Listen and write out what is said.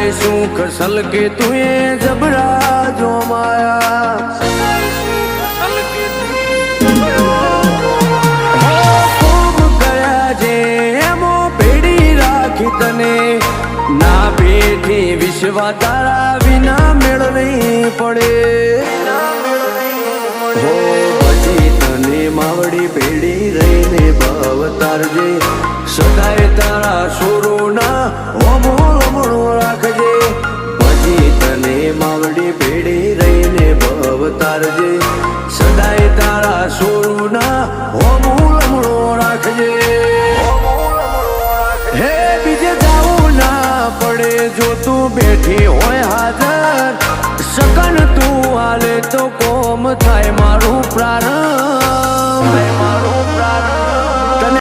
સદાય સુખ સલકે તુએ જબરા જો માયા ખૂબ કર્યા જે એમો પેડી રાખી તને ના બેઠી વિશ્વ તારા વિના મેળ નહીં પડે પછી તને માવડી પેડી રહીને ભાવ તારજે સદાય તારા સોરોના હોમો લમણો રાખજે પછી તને માવડી પેડી રહીને ભાવ તારજે સદાય તારા સોરોના હોમો લમણો રાખજે હે બીજે જાવું ના પડે જો તું બેઠી હોય હાજર સકન તું હાલે તો કોમ થાય મારું પ્રારંભ